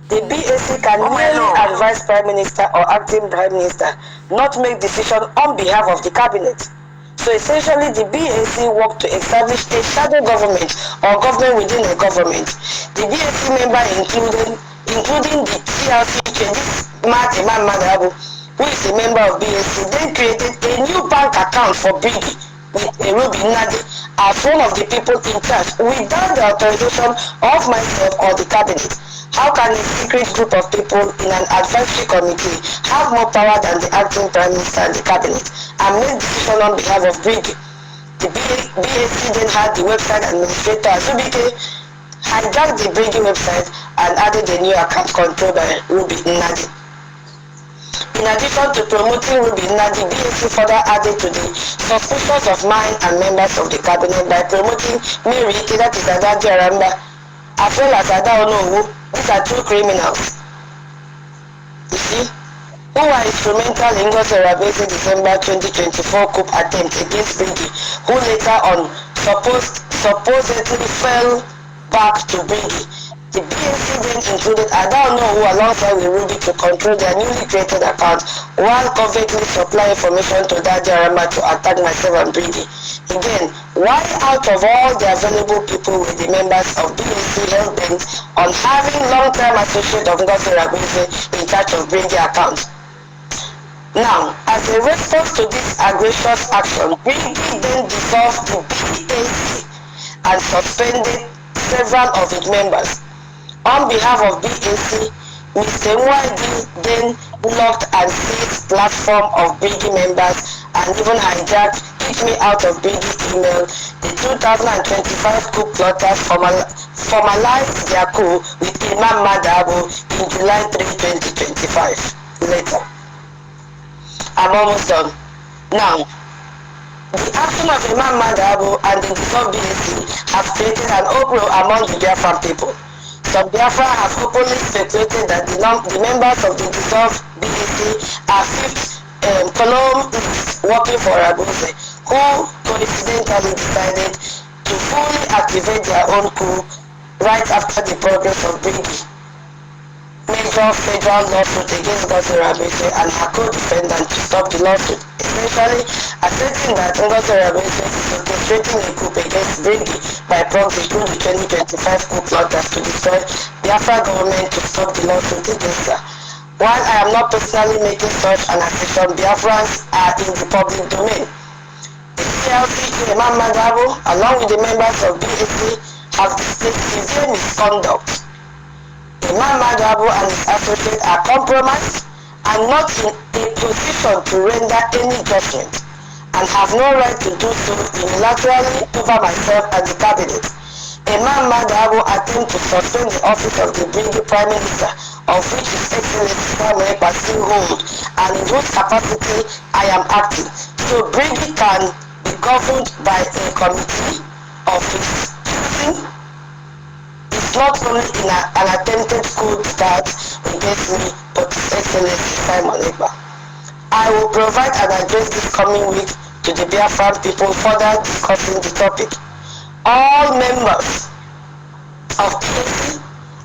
The BAC can merely advise Prime Minister or acting Prime Minister, not make decision on behalf of the cabinet. So essentially, the BAC work to establish a shadow government or government within a government. The BAC member including the TLC, this Imam Madabu, who is a member of BAC, then created a new bank account for Bigi with Ruby Nadi as one of the people in charge without the authorization of myself or the cabinet. How can a secret group of people in an advisory committee have more power than the acting prime minister and the cabinet and make decisions on behalf of Brigi? The BAC then had the website administrator Azubike hijacked the Brigi website and added a new account controlled by Ruby Nadi. In addition to promoting Ruby Nadi, BAC further added to the suspicions of mine and members of the cabinet by promoting Mary, that is Adadi Aramba, as well as Ada Onowu. These are two criminals, you see, who were instrumental in Ngozi Orabese's December 2024 coup attempt against Brigi, who later on supposedly fell back to Brigi. The BAC then included Ada Onowu alongside with Ruby to control their newly created account while covertly supply information to Dadi Arama to attack myself and Brigi. Again, why out of all the available people were the members of BAC hell bent on having long-term associate of Ngozi Oragbese in charge of Brigi accounts? Now, as a response to this egregious action, Brigi then dissolved the BAC and suspended several of its members. On behalf of BAC, Mr. Nwadi then blocked and seized platform of Brigi members and even hijacked, kicked me out of Brigi email. The 2025 coup plotters formalized their coup with Imam Madabu in July 3, 2025. Later. I'm almost done. Now, the action of Imam Madabu and the dissolved BAC have created an uproar among the Biafran people. Some Biafra have openly speculated that the members of the dissolved BAC are fifth columnists working for Oragbese, who coincidentally decided to fully activate their own coup right after the progress of Brigi major federal lawsuit against Ngozi Oragbese and her co-defendant to stop the lawsuit, essentially asserting that Ngozi Oragbese is orchestrating a coup against Brigi by proxy through the 2025 coup plotters to destroy Biafra government to stop the lawsuit against her. While I am not personally making such an assertion, Biafrans are in the public domain. The CLC, Imam Madabu, along with the members of BAC, have displayed severe misconduct. Imam Madabu and his associates are compromised and not in a position to render any judgment and have no right to do so unilaterally over myself and the cabinet. Imam Madabu attempted to suspend the office of the Brigi Prime Minister, of which His Excellency Samuel still holds, and in whose capacity I am acting. So Brigi can be governed by a committee of his choosing. It's not only in an attempted coup start against me, but His Excellency Simon Ekpa. I will provide an address this coming week to the Biafran people further discussing the topic. All members of PAC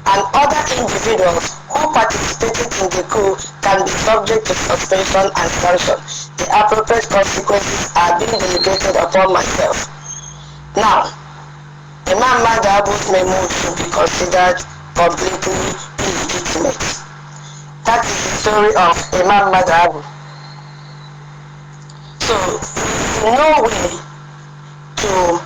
and other individuals who participated in the coup can be subject to suspension and sanction. The appropriate consequences are being deliberated upon myself. Now, Imam Madabu's memo should be considered completely illegitimate. That is the story of Imam Madabu. So, in no way to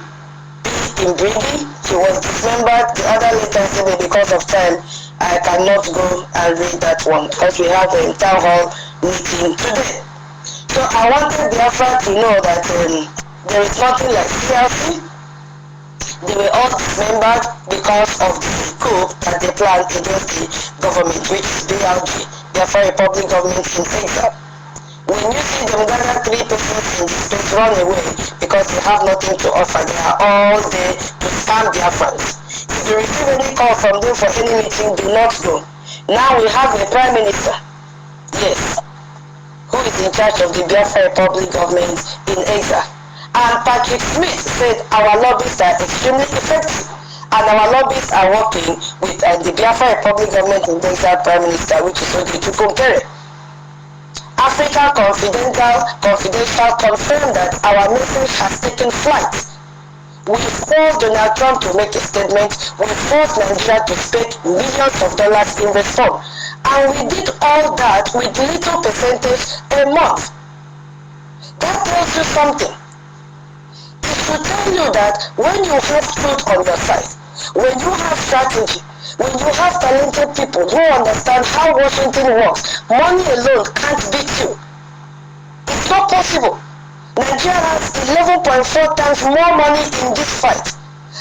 be in Brigi. He was dismembered. The other letter said that because of time, I cannot go and read that one because we have a town hall meeting today. So I wanted Biafra to know that there is nothing like CLC. They were all dismembered because of the coup that they planned against the government, which is BRG, Biafra Republic Government in exile. When you see them gather 3 persons in the street run away because they have nothing to offer, they are all there to scam Biafrans. If you receive any call from them for any meeting, do not go. Now we have a Prime Minister, yes, who is in charge of the Biafra Republic Government in exile. And Patrick Smith said our lobbies are extremely effective. and our lobbyists are working with the Biafra Republic government in exile Prime Minister, which is Ogechi Kunkere. Africa Confidential confirmed that our message has taken flight. We forced Donald Trump to make a statement. We forced Nigeria to spend millions of dollars in reform. And we did all that with little percentage a month. That tells you something. It should tell you that when you have truth on your side, when you have strategy, when you have talented people who understand how Washington works, money alone can't beat you. It's not possible. Nigeria has 11.4 times more money in this fight.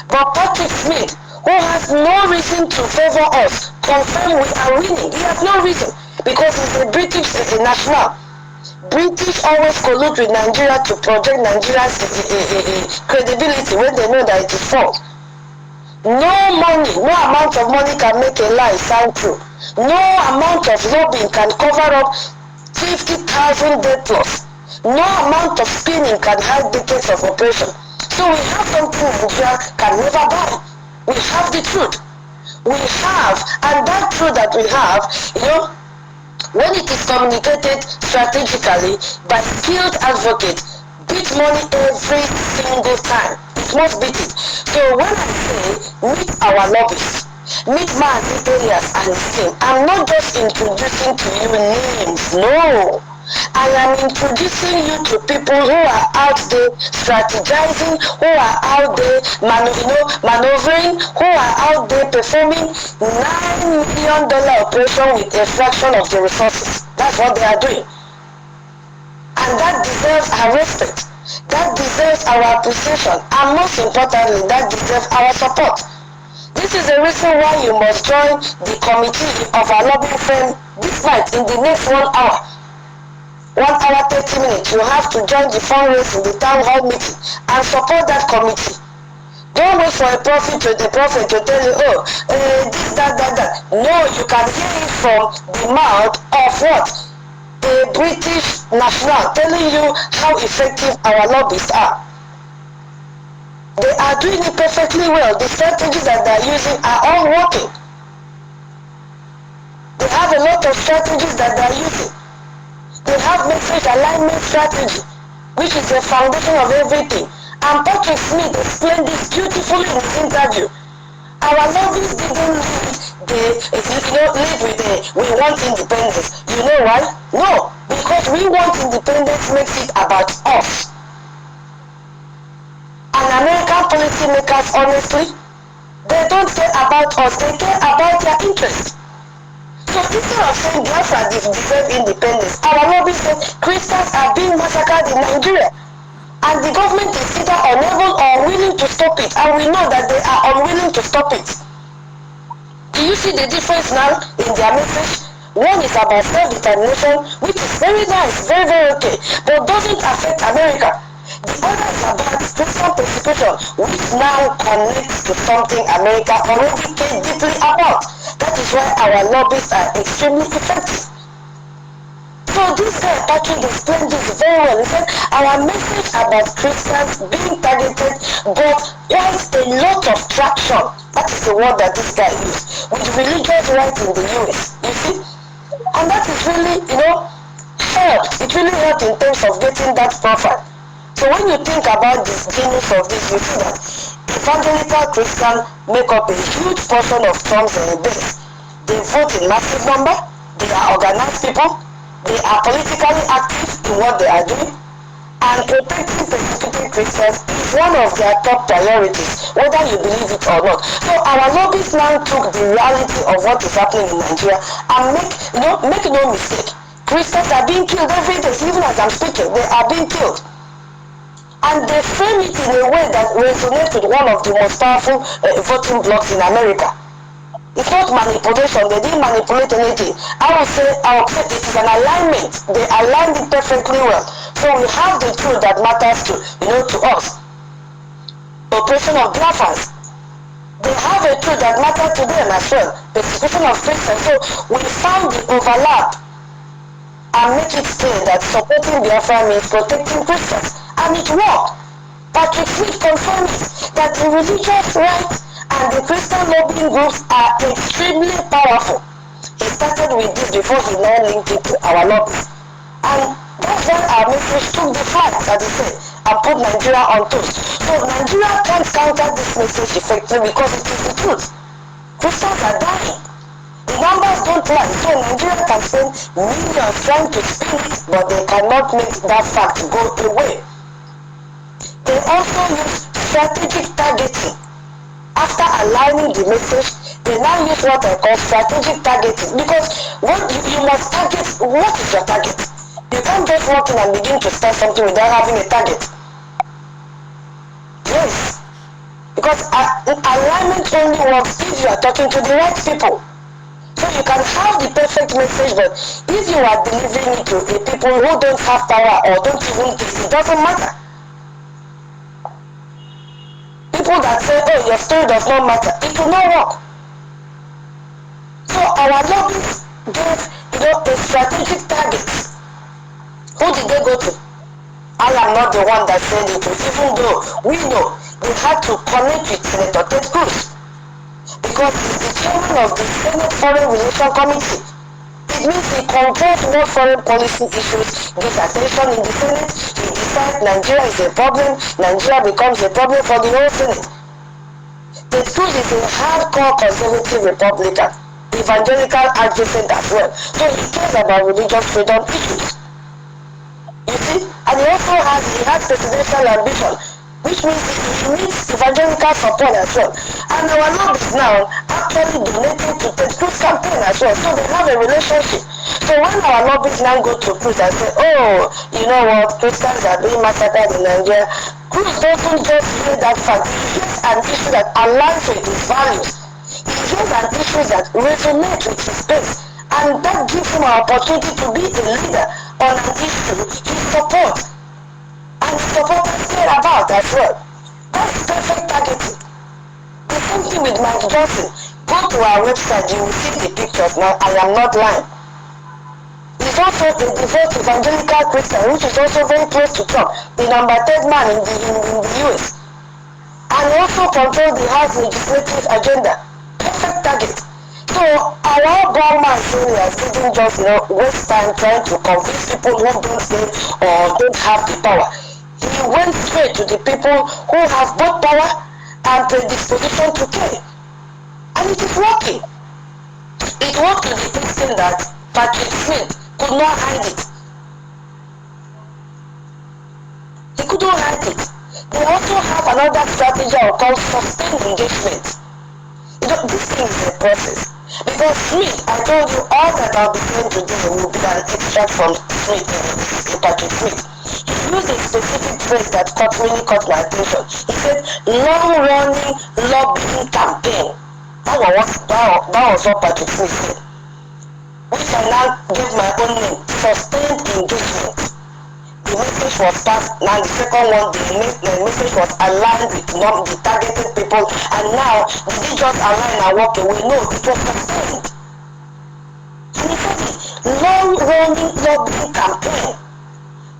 But Patrick Smith, who has no reason to favor us, confirm we are winning. He has no reason because he's a British national. British always collude with Nigeria to project Nigeria's credibility when they know that it is false. No money, no amount of money can make a lie sound true. No amount of lobbying can cover up 50,000 debt loss. No amount of spinning can hide decades of operation. So we have something Nigeria can never buy. We have the truth. We have, and that truth that we have, when it is communicated strategically by skilled advocates, beat money every single time. It must beat it. So when I say meet our lobbyists, meet Mazi Elias and his team, I'm not just introducing to you names, no. I am introducing you to people who are out there strategizing, who are out there maneuvering, who are out there performing $9 million operation with a fraction of the resources. That's what they are doing. And that deserves our respect. That deserves our appreciation. And most importantly, that deserves our support. This is the reason why you must join the committee of our lobbying firm this night in the next 1 hour. 1 hour 30 minutes, you have to join the fundraising, the town hall meeting, and support that committee. Don't wait for the prophet to tell you, this, that. No, you can hear it from the mouth of what? A British national telling you how effective our lobbyists are. They are doing it perfectly well. The strategies that they are using are all working. They have a lot of strategies that they are using. They have message alignment strategy, which is the foundation of everything. And Patrick Smith explained this beautifully in his interview. Our lobbyists didn't live with we want independence. You know why? No, because we want independence makes it about us. And American policymakers, honestly, they don't care about us, they care about their interests. So instead of saying Biafra deserve independence, our lobby said Christians are being massacred in Nigeria. And the government is either unable or unwilling to stop it. And we know that they are unwilling to stop it. Do you see the difference now in their message? One is about self-determination, which is very nice, very, very okay, but doesn't affect America. The other is about Christian persecution, which now connects to something America already cares deeply about. That is why our lobbyists are extremely effective. So this guy Patrick explained this very well. He said our message about Christians being targeted got quite a lot of traction. That is the word that this guy used. With religious rights in the US. You see? And that is really, helped. It really helped in terms of getting that profile. So when you think about the genius of this, you see that evangelical Christians make up a huge portion of Trump's base. They vote in massive number, they are organized people, they are politically active in what they are doing, and protecting persecuted Christians is one of their top priorities, whether you believe it or not. So our lobbyists now took the reality of what is happening in Nigeria and make no mistake, Christians are being killed every day, even as I'm speaking, they are being killed. And they frame it in a way that resonates with one of the most powerful voting blocs in America. It's not manipulation, they didn't manipulate anything. I would say it is an alignment. They aligned it perfectly well. So we have the truth that matters to us. Operation of Biafrans. They have a truth that matters to them as well. Persecution of Christians. So we found the overlap and make it clear that supporting Biafra means protecting Christians. And it worked. Patrick Smith confirmed that the religious rights and And the Christian lobbying groups are extremely powerful. He started with this before he now linked it to our lobbies. And that's why our message took the flag, as they say, and put Nigeria on toast. So Nigeria can't counter this message effectively because it is the truth. Christians are dying. The numbers don't lie. So Nigeria can spend millions trying to spin it, but they cannot make that fact go away. They also use strategic targeting. After aligning the message, they now use what I call strategic targeting, because what you must target. What is your target? You can't just walk in and begin to start something without having a target. Yes, because alignment only works if you are talking to the right people. So you can have the perfect message, but if you are delivering it to the people who don't have power or don't even think, it doesn't matter. People that say, oh, your story does not matter, it will not work. So our lobbies gave, a strategic target. Who did they go to? I am not the one that said it, even though we know they had to connect with Senator Ted Cruz, because he's the chairman of the Senate Foreign Relations Committee. It means he controls what foreign policy issues get attention in the Senate. He decides Nigeria is a problem, Nigeria becomes a problem for the whole Senate. Ted Cruz is a hardcore conservative Republican, evangelical adjacent as well. So he cares about religious freedom issues. You see? And he also has presidential ambition, which means he needs evangelical support as well. And our lobbies now actually donating to Ted Cruz campaign as well. So they have a relationship. So when our lobbies now go to Cruz and say, oh, you know what, Christians are being massacred in Nigeria, Cruz doesn't just hear that fact. He hears an issue that aligns with his values. He hears an issue that resonates with his faith. And that gives him an opportunity to be a leader on an issue he supports. And his supporters care about as well. That's perfect targeting. The same thing with Mike Johnson. Go to our website, you will see the pictures now. I am not lying. He's also a devout evangelical Christian, which is also very close to Trump, the number 10 man in the US. And he also controls the House legislative agenda. Perfect target. So our Obama areas didn't just waste time trying to convince people who don't say or don't have the power. He went straight to the people who have both power and predisposition to care. And it is working. It worked to the extent that Patrick Smith could not hide it. He couldn't hide it. They also have another strategy called sustained engagement. This thing is a process. Because Smith, I told you all that I'll be doing today will be an extract from Smith, Patrick Smith. He used a specific phrase that really caught my attention. He said, long-running lobbying campaign. That was what Patrick Smith said. Which I now gave my own name, sustained engagement. The message was passed. Now the second one, the message was aligned with the targeted people. And now, did it just align and walk away? No, it was sustained. And he said it, long-running lobbying campaign.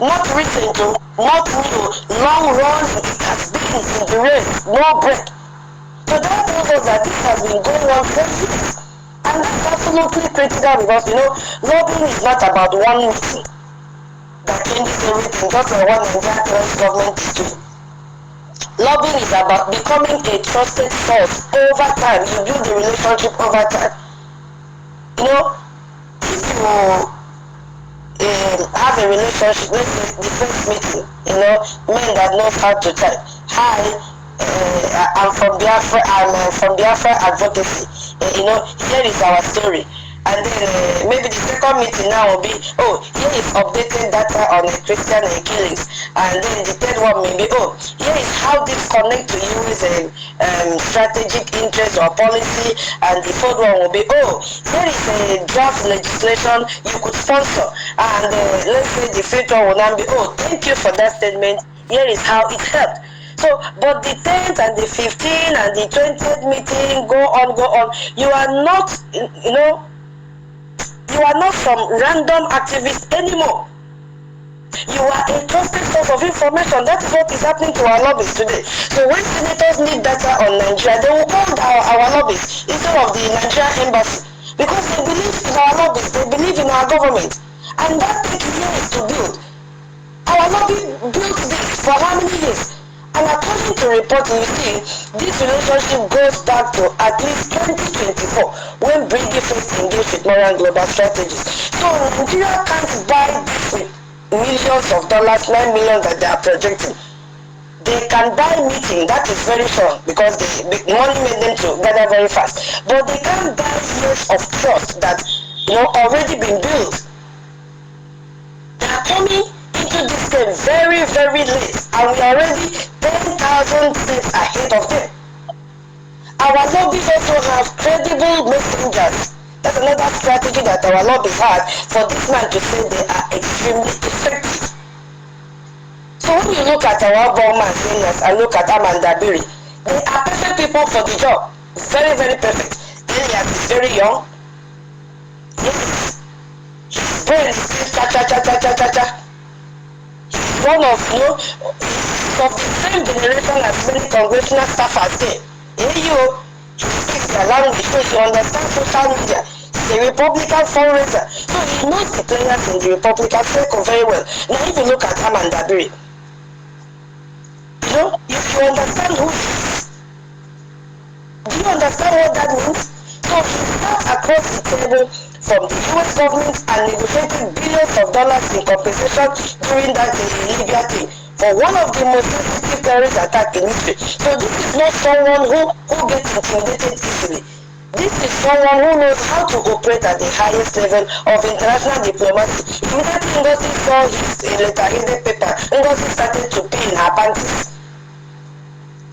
Not recent, not new, long-running. It has been in the race, no break. So that tells us that this has been going on for years. And that's absolutely critical because, lobbying is not about one meeting that changes everything, just like what Nigerian current government is doing. Lobbying is about becoming a trusted source over time. You build the relationship over time. If you have a relationship, let's say the first meeting, men that knows how to type. Hi, I'm from Biafra Advocacy. Here is our story. And then maybe the second meeting now will be, here is updated data on Christian killings. And then the third one may be, here is how this connect to US strategic interest or policy. And the fourth one will be, here is a draft legislation you could sponsor. And let's say the fifth one will now be, thank you for that statement. Here is how it helped. So, but the 10th and the 15th and the 20th meeting, go on. You are not, you are not some random activist anymore. You are a trusted source of information. That is what is happening to our lobbies today. So when senators need data on Nigeria, they will call our lobbies instead of the Nigerian embassy, because they believe in our lobbies, they believe in our government, and that takes years to build. Our lobby built this for how many years? And according to reports, you see, this relationship goes back to at least 2024, when Brady first engaged with Moran Global Strategies. So Nigeria can't buy this with millions of dollars, 9 million that they are projecting. They can buy meeting, that is very sure, because the money made them to gather very fast. But they can't buy years of trust that already been built. They are coming into this game very, very late, and we are already 10,000 steps ahead of them. Our lobbies also have credible messengers. That's another strategy that our lobbies had for this man to say they are extremely effective. So when you look at our Obama seniors and look at Amanda Berry, they are perfect people for the job. Very, very perfect. Elias is very young. Yes. His brain is still cha. He's one of the same generation as many congressional staffers there. He speaks their language, so he understands social media. He's a Republican fundraiser, so he knows the players in the Republican circle very well. Now if you look at Amanda Berry, if you understand who he is, do you understand what that means? So he sat across the table from the US government and negotiated billions of dollars in compensation during that Libya thing for one of the most sensitive terrorist attacks in history. So this is not someone who gets intimidated easily. This is someone who knows how to operate at the highest level of international diplomacy. Immediately Ngozi saw his letterheaded paper, Ngozi started to pee in her panties,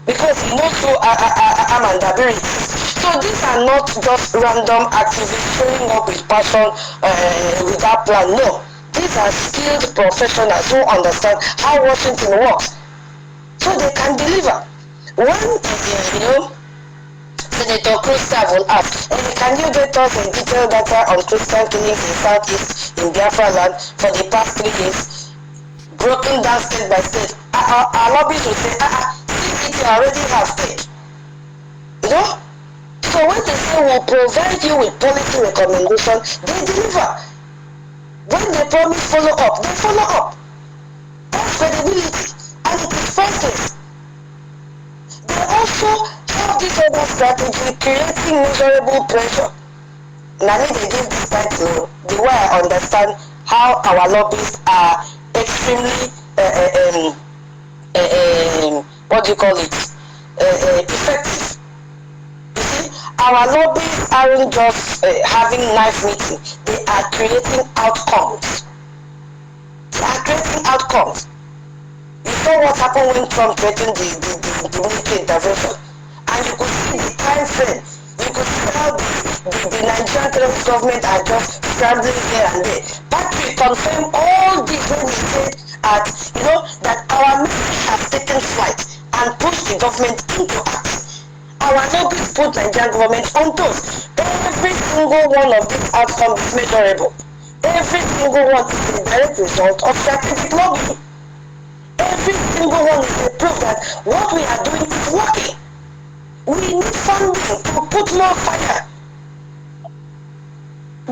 because he knows who Amanda Berry is. So these are not just random activists showing up with passion without plan. No, these are skilled professionals who understand how Washington works, so they can deliver. When Senator Cruz will ask, can you get us a detailed data on Christian killings in Southeast in Biafra land for the past 3 years, broken down state by state? Our lobbies will say, CPT already have state. So when they say we'll provide you with policy recommendation, they deliver. When they promise follow up, they follow up. That's credibility, and it is faceless. They also have this other strategy, creating measurable pressure. Now they give this title the way I understand how our lobbies are extremely effective. You see, our lobbies aren't just having nice meetings, they are creating outcomes. You saw what happened when Trump threatened the military intervention, and you could see the time frame. You could see how the Nigerian terrorist government are just scrambling here and there. Patrick confirmed all this when he said that our military has taken flight and pushed the government into action. Our lobbies put Nigerian government on toes. Every single one of these outcomes is measurable. Every single one is a direct result of strategic lobbying. Every single one is a proof that what we are doing is working. We need funding to put more fire.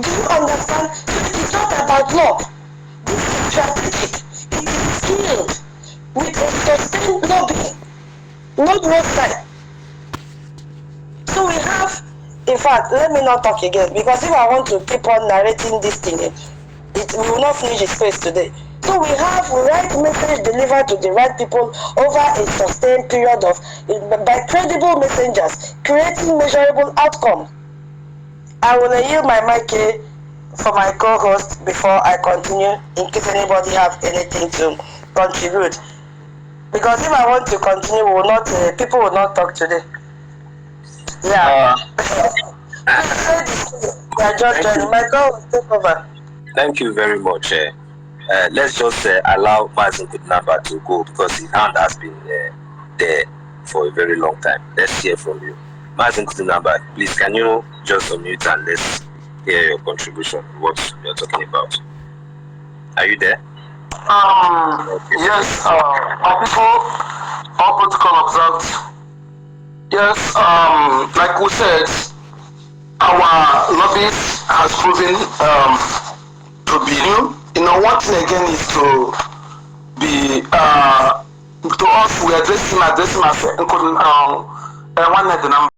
Do you understand? So it is not about luck. This is strategic. It is skilled with a sustained lobbying, not roadside. So we have, in fact, let me not talk again, because if I want to keep on narrating this thing, we will not finish the space today. So we have right message delivered to the right people over a sustained period by credible messengers, creating measurable outcomes. I will yield my mic for my co-host before I continue, in case anybody have anything to contribute. Because if I want to continue, people will not talk today. Yeah. Thank you very much. Let's just allow Mazin Kudnaba to go, because his hand has been there for a very long time. Let's hear from you. Mazin Kudnaba, please, can you just unmute and let's hear your contribution, what you're talking about. Are you there? Yes, our people, all protocol observed. Yes, like we said, our lobbies has proven to be new. One thing again is to be to us we address him as including one of the number.